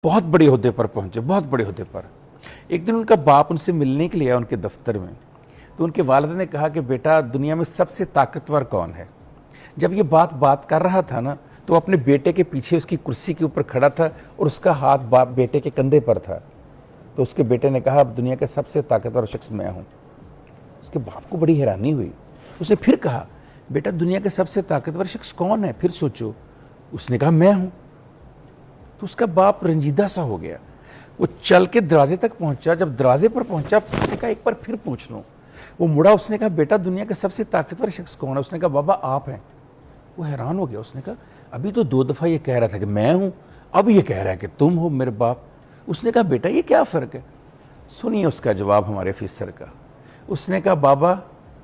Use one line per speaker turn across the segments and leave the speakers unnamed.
بہت بڑے عہدے پر پہنچے, بہت بڑے عہدے پر. ایک دن ان کا باپ ان سے ملنے کے لیے آیا ان کے دفتر میں, تو ان کے والد نے کہا کہ بیٹا دنیا میں سب سے طاقتور کون ہے؟ جب یہ بات کر رہا تھا نا, تو اپنے بیٹے کے پیچھے اس کی کرسی کے اوپر کھڑا تھا اور اس کا ہاتھ بیٹے کے کندھے پر تھا. تو اس کے بیٹے نے کہا اب دنیا کا سب سے طاقتور شخص میں ہوں. اس کے باپ کو بڑی حیرانی ہوئی. اس نے پھر کہا بیٹا دنیا کا سب سے طاقتور شخص کون ہے؟ پھر سوچو. اس نے کہا میں ہوں. تو اس کا باپ رنجیدہ سا ہو گیا. وہ چل کے دروازے تک پہنچا. جب دروازے پر پہنچا اس نے کہا ایک بار پھر پوچھ لوں. وہ مڑا, اس نے کہا بیٹا دنیا کا سب سے طاقتور شخص کون ہے؟ اس نے کہا بابا آپ ہیں. وہ حیران ہو گیا. اس نے کہا ابھی تو 2 دفعہ یہ کہہ رہا تھا کہ میں ہوں, اب یہ کہہ رہا ہے کہ تم ہو میرے باپ. اس نے کہا بیٹا یہ کیا فرق ہے؟ سنیے اس کا جواب ہمارے آفیسر کا. اس نے کہا بابا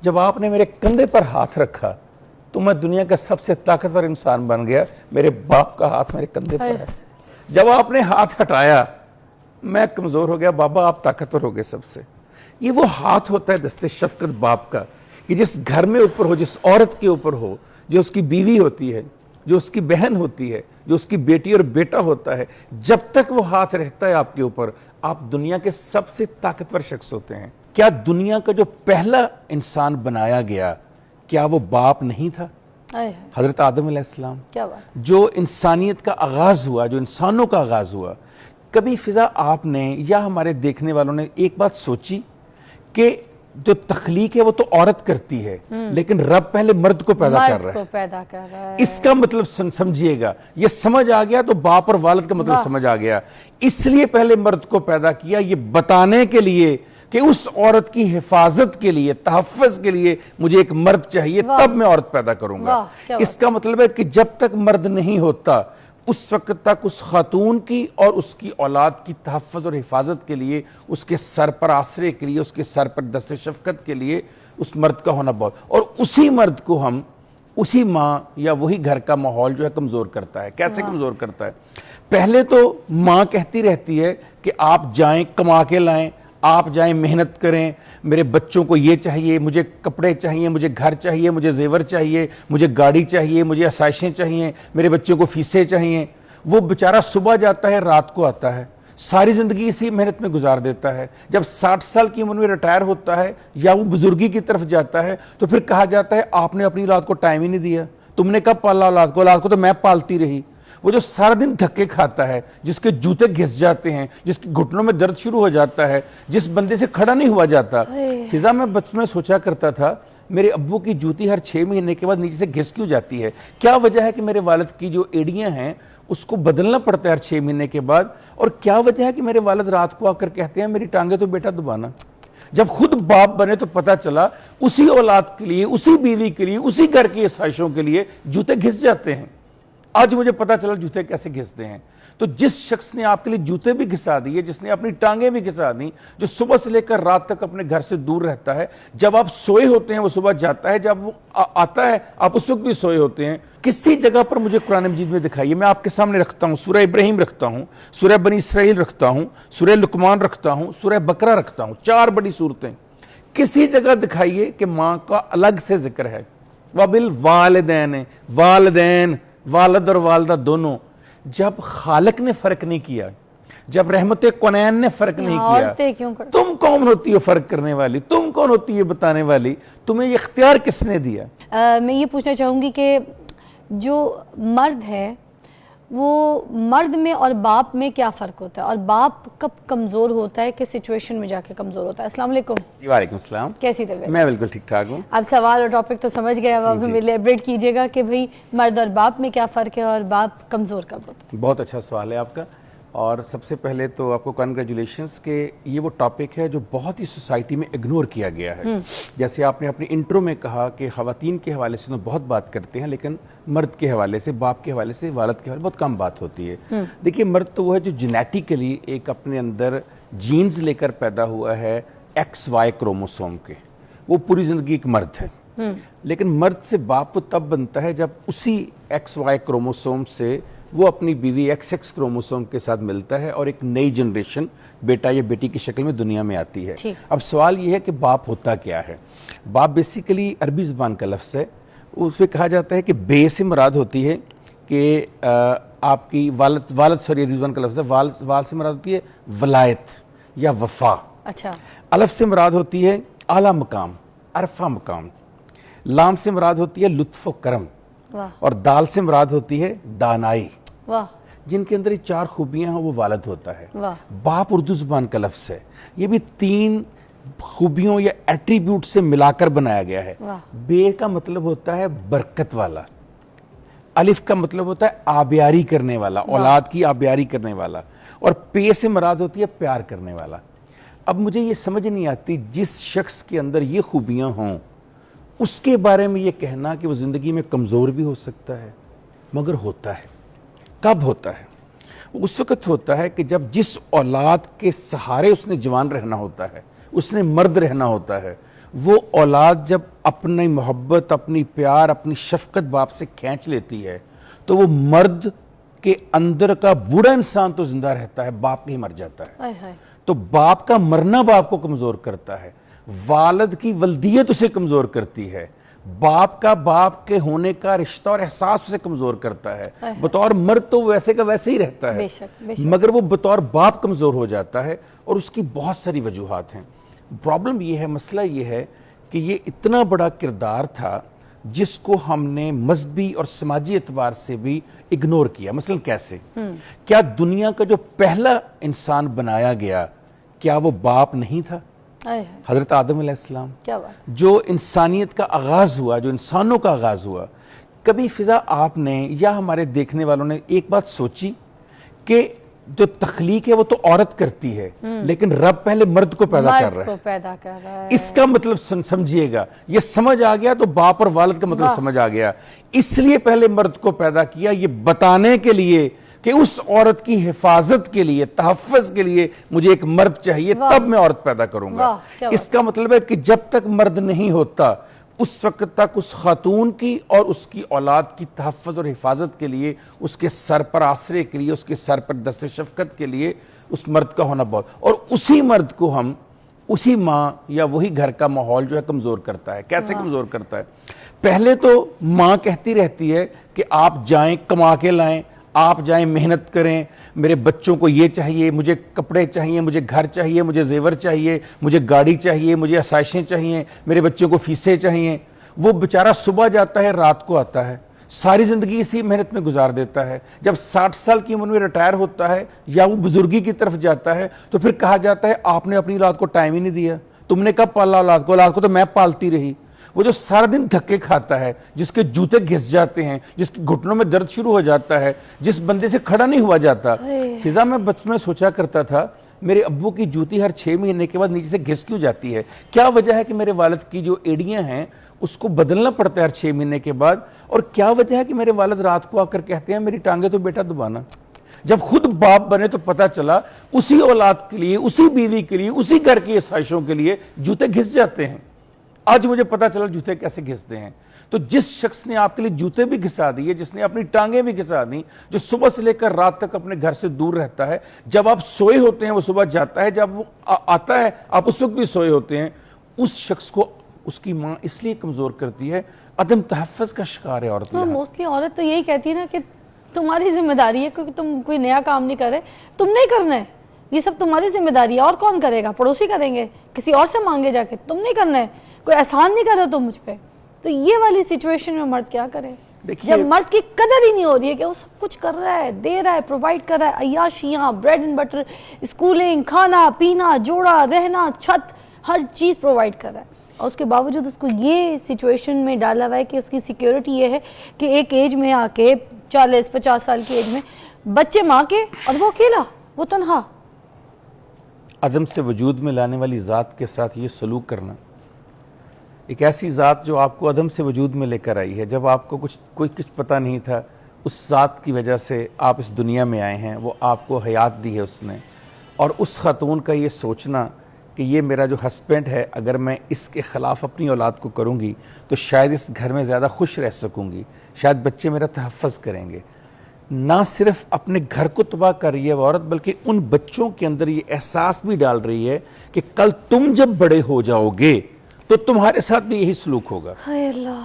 جب آپ نے میرے کندھے پر ہاتھ رکھا تو میں دنیا کا سب سے طاقتور انسان بن گیا. میرے باپ کا ہاتھ میرے کندھے پر ہے. جب آپ نے ہاتھ ہٹایا میں کمزور ہو گیا. بابا آپ طاقتور ہو گئے سب سے. یہ وہ ہاتھ ہوتا ہے دست شفقت باپ کا, کہ جس گھر میں اوپر ہو, جس عورت کے اوپر ہو, جو اس کی بیوی ہوتی ہے, جو اس کی بہن ہوتی ہے, جو اس کی بیٹی اور بیٹا ہوتا ہے, جب تک وہ ہاتھ رہتا ہے آپ کے اوپر آپ دنیا کے سب سے طاقتور شخص ہوتے ہیں. کیا دنیا کا جو پہلا انسان بنایا گیا کیا وہ باپ نہیں تھا؟ حضرت آدم علیہ السلام. کیا بات. جو انسانیت کا آغاز ہوا, جو انسانوں کا آغاز ہوا, کبھی فضا آپ نے یا ہمارے دیکھنے والوں نے ایک بات سوچی کہ جو تخلیق ہے وہ تو عورت کرتی ہے, لیکن رب پہلے مرد کو پیدا کر رہا ہے. اس کا مطلب سمجھیے گا, یہ سمجھ آ گیا تو باپ اور والد کا مطلب سمجھ آ گیا. اس لیے پہلے مرد کو پیدا کیا, یہ بتانے کے لیے کہ اس عورت کی حفاظت کے لیے, تحفظ کے لیے مجھے ایک مرد چاہیے, تب میں عورت پیدا کروں گا. اس کا مطلب ہے کہ جب تک مرد نہیں ہوتا اس وقت تک اس خاتون کی اور اس کی اولاد کی تحفظ اور حفاظت کے لیے, اس کے سر پر آسرے کے لیے, اس کے سر پر دست شفقت کے لیے اس مرد کا ہونا بہت. اور اسی مرد کو ہم, اسی ماں یا وہی گھر کا ماحول جو ہے کمزور کرتا ہے. کیسے کمزور کرتا ہے؟ پہلے تو ماں کہتی رہتی ہے کہ آپ جائیں کما کے لائیں, آپ جائیں محنت کریں, میرے بچوں کو یہ چاہیے, مجھے کپڑے چاہیے, مجھے گھر چاہیے, مجھے زیور چاہیے, مجھے گاڑی چاہیے, مجھے آسائشیں چاہیے, میرے بچوں کو فیسیں چاہیے. وہ بیچارہ صبح جاتا ہے رات کو آتا ہے, ساری زندگی اسی محنت میں گزار دیتا ہے. جب 60 سال کی عمر میں ریٹائر ہوتا ہے یا وہ بزرگی کی طرف جاتا ہے تو پھر کہا جاتا ہے آپ نے اپنی اولاد کو ٹائم ہی نہیں دیا, تم نے کب پالا اولاد کو؟ اولاد کو تو میں پالتی رہی. وہ جو سارا دن دھکے کھاتا ہے, جس کے جوتے گھس جاتے ہیں, جس کے گھٹنوں میں درد شروع ہو جاتا ہے, جس بندے سے کھڑا نہیں ہوا جاتا. فضا میں بچپن میں سوچا کرتا تھا میرے ابو کی جوتی ہر 6 مہینے کے بعد نیچے سے گھس کیوں جاتی ہے؟ کیا وجہ ہے کہ میرے والد کی جو ایڑیاں ہیں اس کو بدلنا پڑتا ہے ہر 6 مہینے کے بعد؟ اور کیا وجہ ہے کہ میرے والد رات کو آ کر کہتے ہیں میری ٹانگیں تو بیٹا دبانا؟ جب خود باپ بنے تو پتا چلا اسی اولاد کے لیے, اسی بیوی کے لیے, اسی گھر کی آسائشوں کے لیے جوتے گھس جاتے ہیں. آج مجھے پتا چلا جوتے کیسے گھستے ہیں. تو جس شخص نے آپ کے لیے جوتے بھی گھسا دیے, جس نے اپنی ٹانگیں بھی گھسا دی, جو صبح سے لے کر رات تک اپنے گھر سے دور رہتا ہے, جب آپ سوئے ہوتے ہیں وہ صبح جاتا ہے, جب وہ آتا ہے آپ اس وقت بھی سوئے ہوتے ہیں. کسی جگہ پر مجھے قرآن مجید میں دکھائیے, میں آپ کے سامنے رکھتا ہوں, سورہ ابراہیم رکھتا ہوں, سورہ بنی اسرائیل رکھتا ہوں, سورہ لقمان رکھتا ہوں, سورہ بقرہ رکھتا ہوں, 4 بڑی صورتیں. کسی جگہ دکھائیے کہ ماں کا الگ سے ذکر ہے. وَبِالْوَالِدَيْنِ, والدین, والد اور والدہ دونوں. جب خالق نے فرق نہیں کیا, جب رحمت کونین نے فرق نہیں کیا, تم کون ہوتی ہو فرق کرنے والی؟ تم کون ہوتی ہے بتانے والی؟ تمہیں یہ اختیار کس نے دیا؟
میں یہ پوچھنا چاہوں گی کہ جو مرد ہے وہ مرد میں اور باپ میں کیا فرق ہوتا ہے, اور باپ کب کمزور ہوتا ہے, کس سچویشن میں جا کے کمزور ہوتا ہے؟ السلام علیکم.
جی وعلیکم السلام.
کیسی طبیعت؟
میں بالکل ٹھیک ٹھاک ہوں.
اب سوال اور ٹاپک تو سمجھ گئے, اب ہمیں ایلیبریٹ کیجیے گا کہ بھئی مرد اور باپ میں کیا فرق ہے اور باپ کمزور کب ہوتا ہے؟
بہت اچھا سوال ہے آپ کا. اور سب سے پہلے تو آپ کو کنگریچولیشنز کہ یہ وہ ٹاپک ہے جو بہت ہی سوسائٹی میں اگنور کیا گیا ہے. جیسے آپ نے اپنی انٹرو میں کہا کہ خواتین کے حوالے سے تو بہت بات کرتے ہیں, لیکن مرد کے حوالے سے, باپ کے حوالے سے, والد کے حوالے سے بہت کم بات ہوتی ہے. دیکھیے مرد تو وہ ہے جو جینیٹیکلی ایک اپنے اندر جینز لے کر پیدا ہوا ہے XY کروموسوم کے, وہ پوری زندگی ایک مرد ہے. لیکن مرد سے باپ وہ تب بنتا ہے جب اسی XY کروموسوم سے وہ اپنی بیوی XX کروموسوم کے ساتھ ملتا ہے اور ایک نئی جنریشن بیٹا یا بیٹی کی شکل میں دنیا میں آتی ہے. اب سوال یہ ہے کہ باپ ہوتا کیا ہے؟ باپ بیسیکلی عربی زبان کا لفظ ہے, اس پہ کہا جاتا ہے کہ بے سے مراد ہوتی ہے کہ آپ کی والد سوری رضوان کا لفظ ہے، وال سے مراد ہوتی ہے ولایت یا وفا،
اچھا،
الف سے مراد ہوتی ہے اعلیٰ مقام، عرفہ مقام، لام سے مراد ہوتی ہے لطف و کرم،
واہ
اور دال سے مراد ہوتی ہے دانائی۔
واہ
جن کے اندر یہ 4 خوبیاں ہیں وہ والد ہوتا ہے۔
واہ،
باپ اردو زبان کا لفظ ہے، یہ بھی 3 خوبیوں یا ایٹریبیوٹ سے ملا کر بنایا گیا ہے۔
واہ،
بے کا مطلب ہوتا ہے برکت والا، الف کا مطلب ہوتا ہے آبیاری کرنے والا، اولاد کی آبیاری کرنے والا، اور پے سے مراد ہوتی ہے پیار کرنے والا۔ اب مجھے یہ سمجھ نہیں آتی جس شخص کے اندر یہ خوبیاں ہوں اس کے بارے میں یہ کہنا کہ وہ زندگی میں کمزور بھی ہو سکتا ہے، مگر ہوتا ہے۔ کب ہوتا ہے؟ وہ اس وقت ہوتا ہے کہ جب جس اولاد کے سہارے اس نے جوان رہنا ہوتا ہے، اس نے مرد رہنا ہوتا ہے، وہ اولاد جب اپنی محبت، اپنی پیار، اپنی شفقت باپ سے کھینچ لیتی ہے تو وہ مرد کے اندر کا بوڑھا انسان تو زندہ رہتا ہے، باپ نہیں مر جاتا ہے۔
ہائے ہائے،
تو باپ کا مرنا باپ کو کمزور کرتا ہے، والد کی ولدیت اسے کمزور کرتی ہے، باپ کا باپ کے ہونے کا رشتہ اور احساس اسے کمزور کرتا ہے۔ بطور مرد تو ویسے کا ویسے ہی رہتا ہے،
بے شک، بے شک۔
مگر وہ بطور باپ کمزور ہو جاتا ہے، اور اس کی بہت ساری وجوہات ہیں۔ پرابلم یہ ہے، مسئلہ یہ ہے کہ یہ اتنا بڑا کردار تھا جس کو ہم نے مذہبی اور سماجی اعتبار سے بھی اگنور کیا۔ مثلا کیسے؟ کیا دنیا کا جو پہلا انسان بنایا گیا کیا وہ باپ نہیں تھا؟
ہائے ہائے،
حضرت آدم علیہ السلام،
کیا بات،
جو انسانیت کا آغاز ہوا، جو انسانوں کا آغاز ہوا۔ کبھی فضا آپ نے یا ہمارے دیکھنے والوں نے ایک بات سوچی کہ جو تخلیق ہے وہ تو عورت کرتی ہے، لیکن رب پہلے مرد کو پیدا کر
مرد
رہا
کو
ہے۔
پیدا کر رہا ہے،
اس کا مطلب سمجھیے گا، یہ سمجھ آ گیا تو باپ اور والد کا مطلب سمجھ آ گیا۔ اس لیے پہلے مرد کو پیدا کیا، یہ بتانے کے لیے کہ اس عورت کی حفاظت کے لیے، تحفظ کے لیے مجھے ایک مرد چاہیے، تب میں عورت پیدا کروں گا۔
واہ، کیا
اس کا مطلب ہے کہ جب تک مرد نہیں ہوتا اس وقت تک اس خاتون کی اور اس کی اولاد کی تحفظ اور حفاظت کے لیے، اس کے سر پر آسرے کے لیے، اس کے سر پر دست شفقت کے لیے اس مرد کا ہونا بہت، اور اسی مرد کو ہم اسی ماں یا وہی گھر کا ماحول جو ہے کمزور کرتا ہے۔ کیسے کمزور کرتا ہے؟ پہلے تو ماں کہتی رہتی ہے کہ آپ جائیں کما کے لائیں، آپ جائیں محنت کریں، میرے بچوں کو یہ چاہیے، مجھے کپڑے چاہیے، مجھے گھر چاہیے، مجھے زیور چاہیے، مجھے گاڑی چاہیے، مجھے آسائشیں چاہیے، میرے بچوں کو فیسیں چاہیے۔ وہ بیچارہ صبح جاتا ہے، رات کو آتا ہے، ساری زندگی اسی محنت میں گزار دیتا ہے۔ جب 60 سال کی عمر میں ریٹائر ہوتا ہے یا وہ بزرگی کی طرف جاتا ہے تو پھر کہا جاتا ہے آپ نے اپنی اولاد کو ٹائم ہی نہیں دیا، تم نے کب پالا اولاد کو؟ اولاد کو تو میں پالتی رہی۔ وہ جو سارا دن دھکے کھاتا ہے، جس کے جوتے گھس جاتے ہیں، جس کے گھٹنوں میں درد شروع ہو جاتا ہے، جس بندے سے کھڑا نہیں ہوا جاتا۔ فضا، میں بچپن میں سوچا کرتا تھا میرے ابو کی جوتی ہر 6 مہینے کے بعد نیچے سے گھس کیوں جاتی ہے؟ کیا وجہ ہے کہ میرے والد کی جو ایڑیاں ہیں اس کو بدلنا پڑتا ہے ہر 6 مہینے کے بعد؟ اور کیا وجہ ہے کہ میرے والد رات کو آ کر کہتے ہیں میری ٹانگیں تو بیٹا دبانا؟ جب خود باپ بنے تو پتا چلا اسی اولاد کے لیے، اسی بیوی کے لیے، اسی گھر کی آسائشوں کے لیے جوتے گھس جاتے ہیں۔ آج مجھے پتا چلا جوتے کیسے گھستے ہیں۔ تو جس شخص نے آپ کے لیے جوتے بھی گھسا دیے، جس نے اپنی ٹانگیں بھی گھسا دیں، جو صبح سے لے کر رات تک اپنے گھر سے دور رہتا ہے، جب آپ سوئے ہوتے ہیں وہ صبح جاتا ہے، جب وہ آتا ہے آپ اس وقت بھی سوئے ہوتے ہیں، اس شخص کو اس کی ماں اس لیے کمزور کرتی ہے، عدم تحفظ کا شکار ہے عورت۔
تو موسٹلی عورت تو یہی کہتی ہے نا کہ تمہاری ذمہ داری ہے، کیونکہ تم کوئی نیا کام نہیں کر رہے، تم نہیں کرنا ہے، یہ سب تمہاری ذمہ داری ہے، اور کون کرے گا؟ پڑوسی کریں گے، کسی اور سے مانگے جا کے، تم نہیں کرنا ہے، کوئی احسان نہیں کر رہے تم مجھ پہ۔ تو یہ والی سچویشن میں مرد کیا کرے جب مرد کی قدر ہی نہیں ہو رہی ہے کہ وہ سب کچھ کر رہا ہے، دے رہا ہے، پرووائڈ کر رہا ہے، عیاشیاں، بریڈ اینڈ بٹر، اسکولنگ، کھانا پینا، جوڑا رہنا، چھت، ہر چیز پرووائڈ کر رہا ہے، اور اس کے باوجود اس کو یہ سچویشن میں ڈالا ہوا ہے کہ اس کی سیکیورٹی یہ ہے کہ ایک ایج میں آ کے 40-50 سال کی ایج میں بچے ماں کے، اور وہ اکیلا، وہ تنہا۔
عدم سے وجود میں لانے والی ذات کے ساتھ یہ سلوک کرنا، ایک ایسی ذات جو آپ کو عدم سے وجود میں لے کر آئی ہے، جب آپ کو کوئی کچھ پتہ نہیں تھا، اس ذات کی وجہ سے آپ اس دنیا میں آئے ہیں، وہ آپ کو حیات دی ہے اس نے، اور اس خاتون کا یہ سوچنا کہ یہ میرا جو ہسبینڈ ہے، اگر میں اس کے خلاف اپنی اولاد کو کروں گی تو شاید اس گھر میں زیادہ خوش رہ سکوں گی، شاید بچے میرا تحفظ کریں گے۔ نہ صرف اپنے گھر کو تباہ کر رہی ہے وہ عورت، بلکہ ان بچوں کے اندر یہ احساس بھی ڈال رہی ہے کہ کل تم جب بڑے ہو جاؤ گے تو تمہارے ساتھ بھی یہی سلوک ہوگا۔
ہائے اللہ،